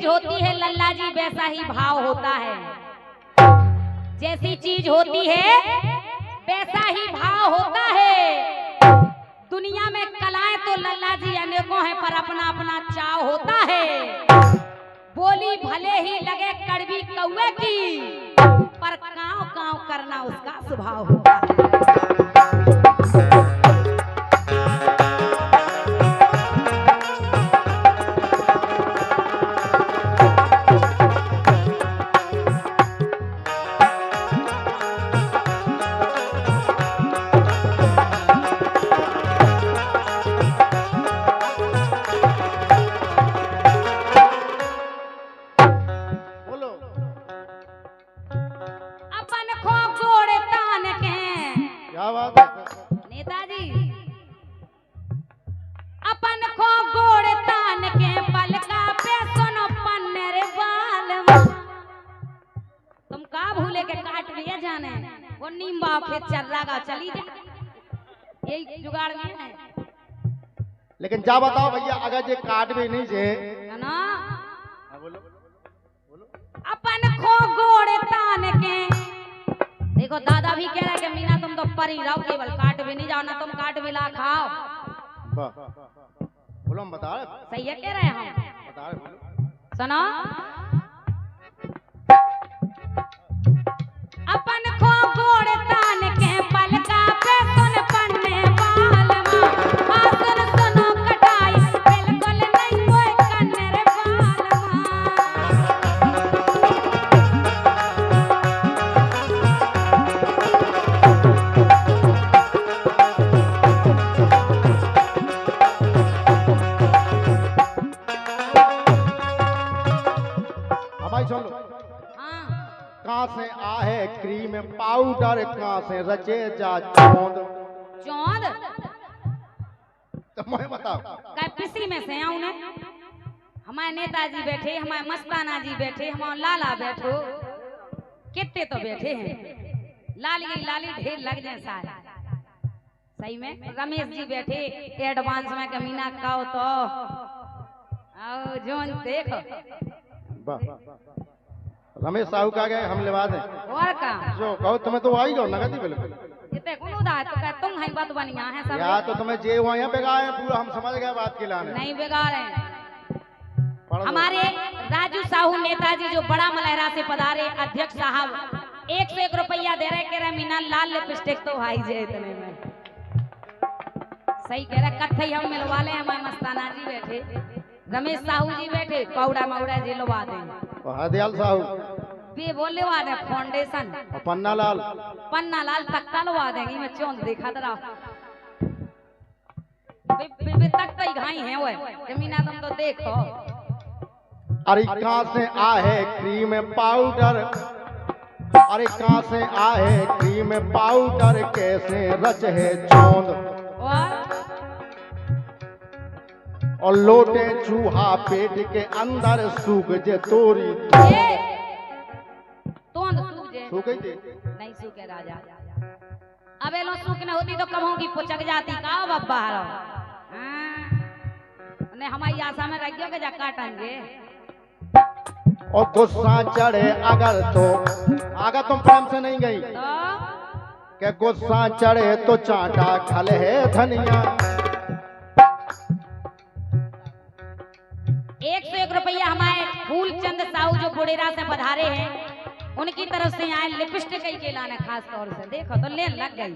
चीज होती है लल्ला जी वैसा ही भाव होता है। जैसी चीज होती है वैसा ही भाव होता है। दुनिया में कलाएं तो लल्ला जी अनेकों हैं पर अपना अपना चाव होता है। बोली भले ही लगे कड़वी कौवे की पर कांव कांव करना उसका स्वभाव होता है। नेताजी अपन को गोड़ तान के पलका पे सुनो पन्नेर बाल। तुम का भूले के काट लिए जाने वो नींबा खेत चल रहा चली जा यही जुगाड़ में है। लेकिन जा बताओ भैया अगर ये काट भी नहीं जे ना बोलो अपन को गोड़ तान के देखो दादा भी कह रहा है कि मीना तुम तो परी रहो केवल काट भी नहीं जाओ ना तुम काट भी ला खाओ। बोलो हम बता रहे सही है कह रहे हैं हम बता रहे बोलो सुनो अपन को गोड़ तान के पलका पे सुन पन्ने बाल मां सुन सुनो कटाई बिल्कुल नहीं कोई कन्ने बाल कहाँ से आहे क्रीम पाउडर कहाँ से रचे जा चौंद चौंद तो मैं बताओ क्या पिसी में से आऊं ने हमारे नेताजी बैठे हमारे मस्ताना जी बैठे हमारे लाला बैठो कितने तो बैठे हैं लाली ढेर लग जाए सारे सही में रमेश जी बैठे एडवांस में कमीना काओ तो आओ जोन देखो रमेश साहू का गए हम लेवा दें और का जो कहो तुम्हें तो आई गो नगदी बिल्कुल इतने कोनो दा तो क्या तुम है बात बनिया है सब या तो तुम्हें जे हुआ यहाँ बेगा है पूरा हम समझ गए बात के लाने नहीं बेकार है। हमारे राजू साहू नेताजी जो बड़ा मलहरा से पधारे अध्यक्ष साहब 101 रुपया दे रहे कह रहे मीना लाल लिपस्टिक तो भाई जे इतने में सही कह रहे कत्थई हम मिलवा ले हमारे मस्ताना जी बैठे रमेश साहू जी बैठे पाउडा माउडा जी लवा दें हरदयाल साहू भी बोले वादे फाउंडेशन पन्ना लाल तक्का लवा देंगे मैं चौंध देखा दरा बे तक कई घाई है वो जमीना तुम तो देखो अरे कहाँ से आहे क्रीम पाउडर अरे कहाँ से आहे क्रीम पाउडर कैसे रच है चौंद और लोटे चूहा पेट के अंदर सूख जे तोरी सूखे नहीं सूखे राजा अब एलो सूख न होती तो कब की पुचक जाती का बब्बा ने हमारी आशा में रख के जा काटेंगे और गुस्सा चढ़े अगर तुम प्रेम से नहीं गई तो क्या गुस्सा चढ़े तो चाटा खल है धनिया 101 रुपया हमारे फूलचंद साहू जो बुढ़ेरा से पधारे हैं उनकी तरफ से आए लिपस्टिक के लाने खास तौर से देखो तो ले लग गई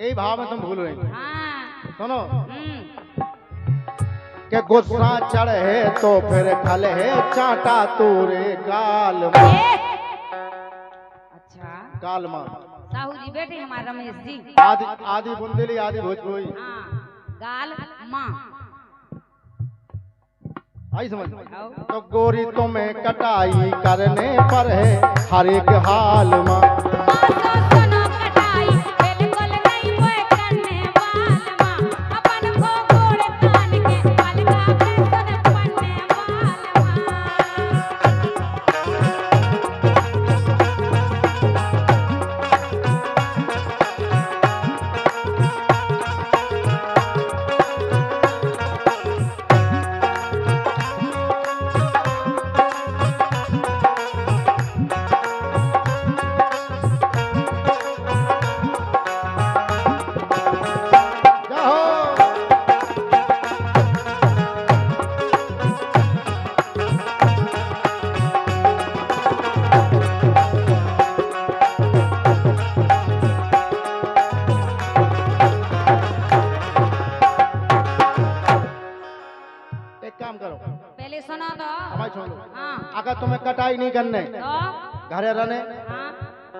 यही भाव में तुम भूल रही हाँ सुनो के गुस्सा चढ़े तो फिर खल है चाटा तोरे गाल में अच्छा गाल मां साहू जी बेटे हमारे रमेश जी आदि बुंदेली आदि भोजपुरी हाँ गाल मां आई समझ तो गोरी तुम्हें कटाई करने पर है हर एक हाल मां काम करो, पहले सुना दो। हमारी छोड़ दो। हाँ अगर तुम्हें कटाई नहीं करने, तो घरे रहने, हाँ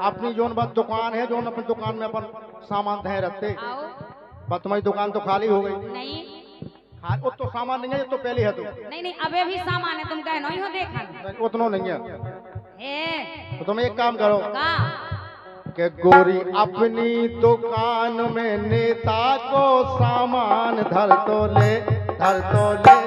अपनी जोन बस दुकान है, जोन अपनी दुकान में अपन सामान धे रखते, आओ। बस तुम्हारी दुकान तो खाली हो गई। नहीं हाँ, वो तो सामान नहीं है, ये तो पहले है तो नहीं नहीं, अबे भी सामान है, तुम कहे नहीं हो देखा उतना नहीं है। है तो तुम एक काम करो का कि गोरी अपनी दुकान में नेता को सामान धर तो ले, धर तो ले,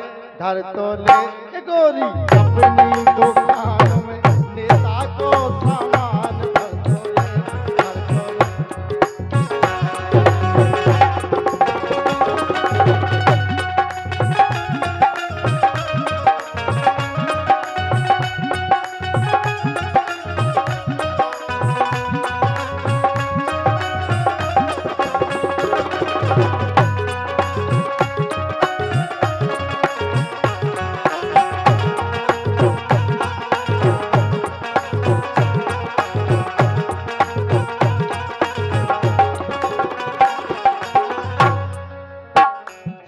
धर तो ले। ए गोरी अपनी दुकान में नेता को सामान धर तो ले, धर तो ले।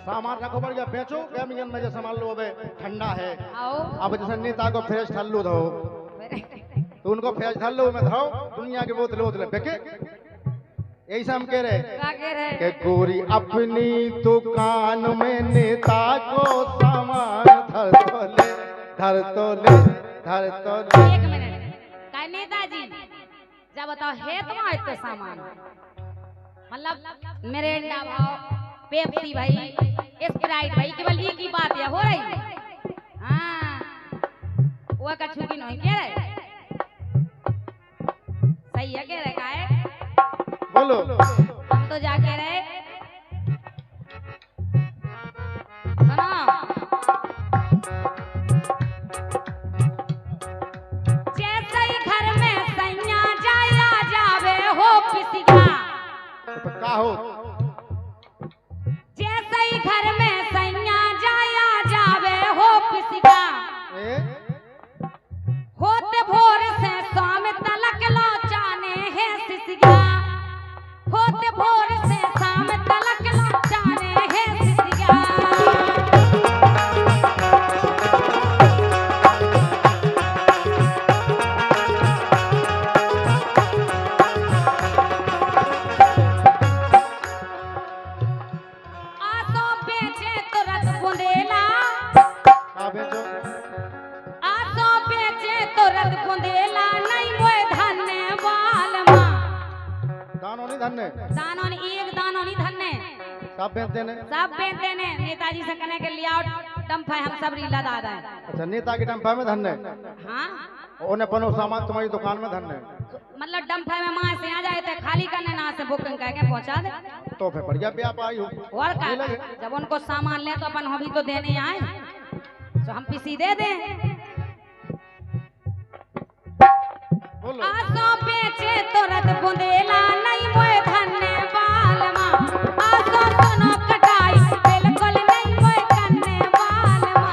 सामान रखो बढ़िया, बेचो कैमियन में, जैसे मान लो अब ठंडा है, आओ। अब जैसे नेता को फ्रेश ठल्लू दो, तो उनको फ्रेश ठल्लू में धरो, दुनिया की बोतल बोतल फेंके। यही से हम कह रहे क्या कह रहे कि गोरी अपनी दुकान में नेता को सामान धर तो ले, धर तो ले, धर तो ले। एक मिनट का नेताजी जब बताओ है तुम्हारा इतना सामान, मतलब मिरिंडा भाव, पेप्सी भाई, स्प्राइट भाई, केवल एक ही बात है हो रही। हाँ वो कछु की नहीं कह रहे, सही है कह रहे का है। बोलो हम तो जा कह रहे सुनो, जैसे ही घर में सैया जाया जावे हो पिसिया, तो का हो, जैसे ही घर में सैया जाया जावे हो पिसिया, ए? होते भोर से शाम तलक लो जाने है सिसिया, होते भोर से शाम तलक लो जाने है सिसिया। आसो बेचे तुरंत बुंदेला, का बेचो, आसो बेचे तुरंत बुंदेला, नहीं मोए धन्य बाल माँ, दानो नहीं धन्ने, दानों ने एक दानों नहीं धन्य, सब बेचते ने। सब बेचते ने। नेताजी से कहने के लिया डंप है, हम सब रीला दादा है। अच्छा, नेता की डंफा में धन्ने, हाँ उन्हें पनो सामान तुम्हारी दुकान में धन्ने, मतलब डंप है में माँ से आ जाए तो खाली करने ना से बुकिंग करके पहुंचा दे। तो फिर बढ़िया व्यापारी हो। और का जब उनको सामान ले तो अपन हम भी तो देने आए, तो हम पीसी दे दें। बोलो आसो बेचे तुरंत बुंदेला, नहीं मोए धन्य बाल माँ, आसो सुनो कटाई बिल्कुल नहीं मोए धन्य बाल माँ।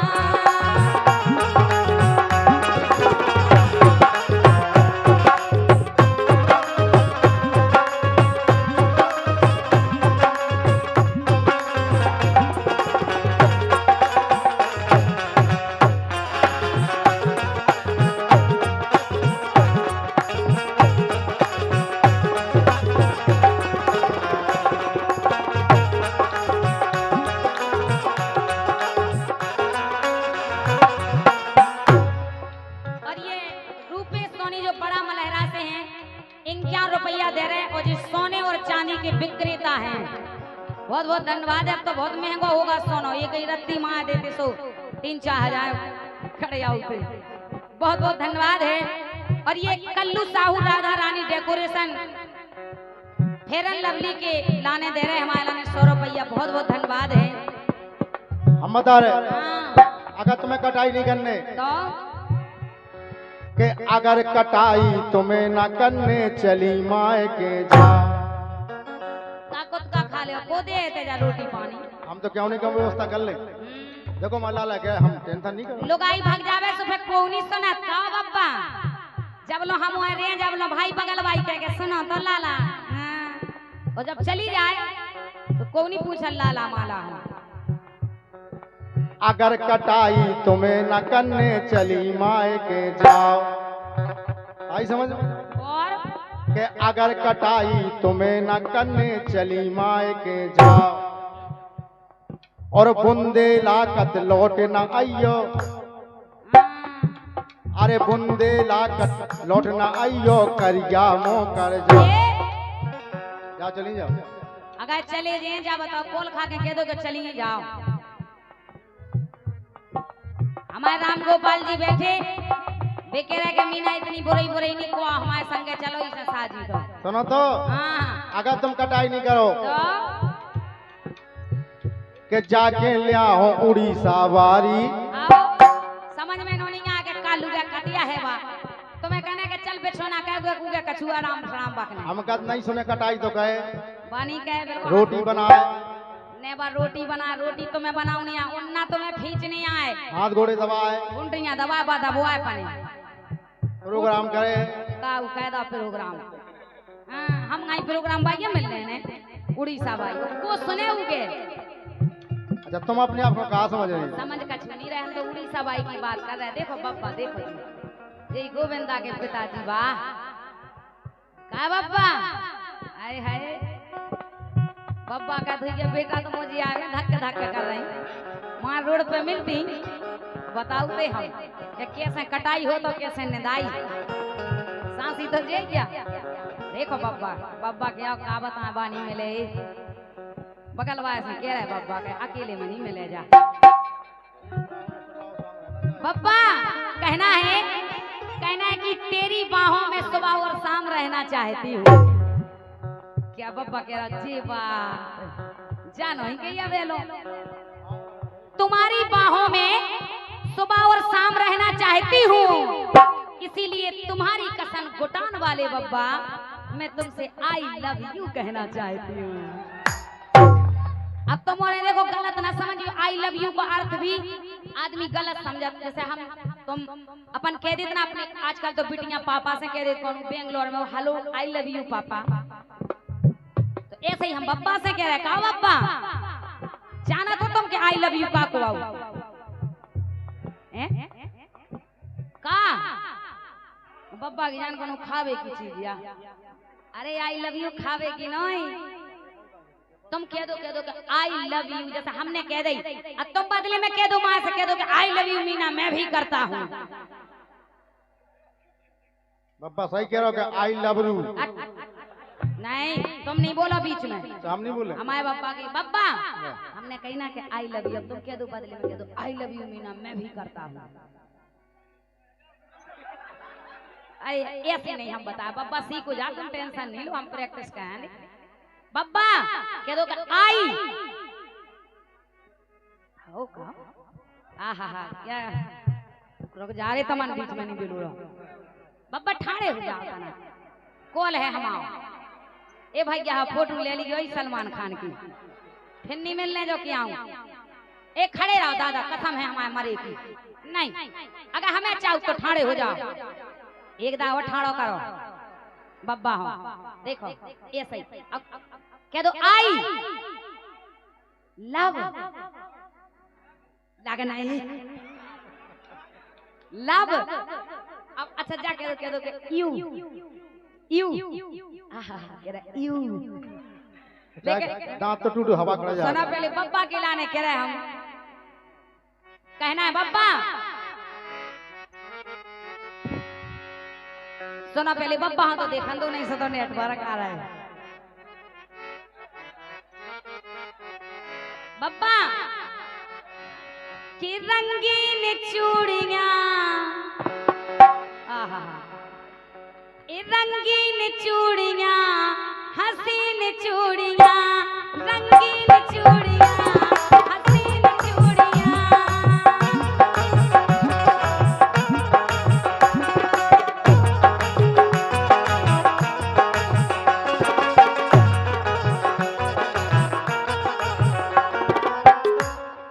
और ये रूपेश सोनी जो बड़ा मलहरा से हैं, 51 रुपया दे रहे हैं, और जो सोने और चांदी के विक्रेता हैं, बहुत बहुत धन्यवाद है। अब तो बहुत महंगा होगा सोना, ये कई रत्ती माँ देते सो 3-4 हजार खड़े आउते, बहुत बहुत धन्यवाद है। और ये कल्लू साहू राधा रानी डेकोरेशन फेरन लवली के लाने दे रहे हैं हमारे लाने 100 रुपया, बहुत बहुत धन्यवाद है। हम बता रहे, हाँ अगर तुम्हें कटाई नहीं करने, तो कि अगर कटाई तुम्हें न करने चली माए के जा, ताकत का खा ले को दे तेजा रोटी पानी। हम तो क्यों नहीं कम व्यवस्था कर ले। देखो माला क्या, हम टेंशन नहीं कर। लुगाई भाग जावे सो फिर कोनी सुना का बब्बा, जब लो हम रे, जब लो भाई बगल भाई कह के सुनो तो लाला, हाँ। और जब चली जाए तो कोनी पूछल लाला माला, अगर कटाई तुम्हें न करने चली माए के जाओ। आई समझ में और कि अगर कटाई तुम्हें न करने चली माए के जाओ, और बुंदे लाकत लौट न आइयो, अरे बुंदे लाकत लौट न आइयो, करिया मो कर जाओ। जा चली जाओ। अगर चले जाए जा बताओ, कोल खा के कह दो कि चलिए जाओ। हमारे राम गोपाल जी बैठे बेके रह के मीना इतनी बुराई बुराई नहीं को हमारे संगे चलो इसे साजी दो। सुनो तो, हाँ अगर तुम कटाई नहीं करो तो कि जाके लिया हो उड़ीसा वारी, आओ समझ में नहीं आ के कालू का कटिया है बा तुम्हें कहने के चल बिछोना कह कुगे कछुआ राम राम बकने। हम कद नहीं सुने कटाई तो कहे बानी कहे रोटी बनाए, ने बार रोटी बना, रोटी तुम्हें बनाऊ नहीं आए, उन्ना तुम्हें खींच नहीं आए, हाथ घोड़े दबाए, घुंटियां दबा बा दबवाए पानी प्रोग्राम करे का वो कायदा प्रोग्राम। हाँ, हम नहीं प्रोग्राम भाई मिल रहे हैं उड़ीसा भाई को सुने उगे। अच्छा तुम अपने आप को कहा समझ रही? समझ कछ नहीं रहे, हम तो उड़ीसा भाई की बात कर रहे हैं। देखो बप्पा देखो जी गोविंदा के पिताजी वाह का बप्पा आए हाय बब्बा का धुइया बेटा तो मुझे आगे धक्के धक्के कर रही वहां रोड पे मिलती बताओ ते हम कि कैसे कटाई हो तो कैसे निदाई सांसी तो जे क्या। देखो बब्बा बब्बा क्या कहावत बानी मिले बगल वाले से कह रहे बब्बा के अकेले में नहीं मिले जा। बब्बा कहना है कि तेरी बाहों में सुबह और शाम रहना चाहती हूँ। क्या बब्बा कह रहा जी बात जानो ही कहिया वेलो तुम्हारी बाहों में सुबह और शाम रहना चाहती हूँ, इसीलिए तुम्हारी कसम घुटान वाले बब्बा मैं तुमसे आई लव यू कहना चाहती हूँ। अब तुम्हारे देखो गलत ना समझियो, आई लव यू का अर्थ भी आदमी गलत समझा। जैसे हम तुम अपन कह देते ना अपने आजकल तो बिटियां पापा से कह देते बेंगलोर में हेलो आई लव यू पापा, तो ऐसे ही हम बब्बा से कह रहे कहा बब्बा जाना तो तुम के आई लव यू का को आओ का बब्बा की जान को खावे की चीज या अरे आई लव यू खावे की नहीं तुम कह दो कि आई लव यू जैसा हमने कह दी, अब तुम बदले में कह दो माँ से कह दो कि आई लव यू मीना मैं भी करता हूँ। बब्बा सही कह रहे हो कि आई लव यू नहीं तुम नहीं बोलो बीच में, तो हम नहीं बोले हमारे बब्बा की बब्बा हमने कही ना कि आई लव यू, तुम कह दो बदले में कह दो आई लव यू मीना मैं भी करता हूँ। अरे ऐसे नहीं हम बता बब्बा सीखो जा तुम टेंशन नहीं लो हम प्रैक्टिस करेंगे। बब्बा कह दो आई हो का आहा हा क्या रुक जा रे तमन बीच में नहीं बिलू बब्बा ठाड़े हो जाओ ना कॉल है हम आओ ए भैया फोटो ले ली सलमान खान की फिर नहीं मिलने जो क्या आऊं एक खड़े रहो दादा कसम है हमारे मरे की नहीं अगर हमें चाहो तो ठाड़े हो जाओ एक दाव ठाड़ो करो बब्बा हो देखो ऐसे ही कह दो आई लव लगना है लव अब अच्छा जा कह दो कि यू यू यू दांत तो टूटू हवा कर जा। सुना पहले बब्बा के लाने कह रहे हम कहना है बब्बा सुना पहले बब्बा हाँ तो देखा दो नहीं से तो नेटवर्क आ रहा है बब्बा की रंगीन चूड़ियां आहा रंगीन चूड़ियां हसीन चूड़ियां रंगीन चूड़ियां हसीन चूड़ियां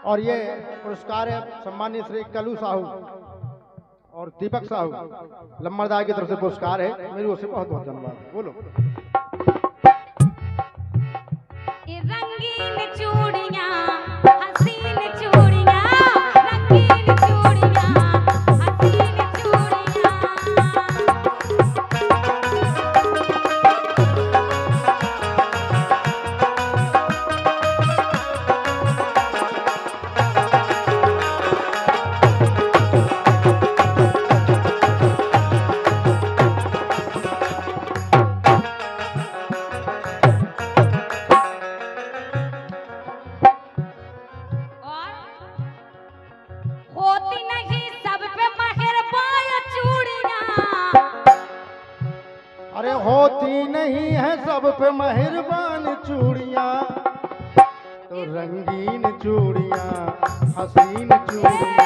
और ये पुरस्कार है सम्मानीय श्री कलू साहू और दीपक साहू लम्बरदार की तरफ से पुरस्कार है, मेरी ओर से बहुत बहुत धन्यवाद। बोलो रंगीन चूड़ियां हसीन चूड़ियां होती नहीं है सब पे मेहरबान चूड़ियाँ, तो रंगीन चूड़ियाँ, हसीन चूड़ियाँ।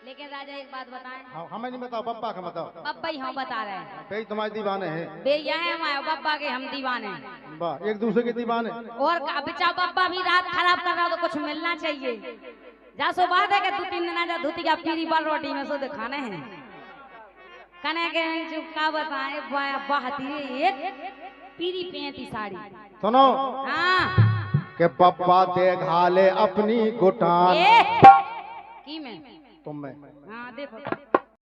लेकिन राजा एक बात बताएं। हाँ, हमें नहीं बताओ, बब्बा का बताओ। बब्बा ही हम बता रहे हैं। भाई तुम्हारे दीवाने हैं। भैया है हमारे बब्बा के, हम दीवाने हैं। वाह, एक दूसरे के दीवाने। और बेचा बब्बा भी रात खराब कर रहा हो तो कुछ मिलना चाहिए। जा सो बात है कि 2-3 दिन आजा धोती का पीरी बाल रोटी में सो दिखाने हैं। कने के का बताए बहती एक पीरी पेंती साड़ी। सुनो हाँ के पप्पा देखा ले अपनी गुटान। की में तुम में। हाँ देखो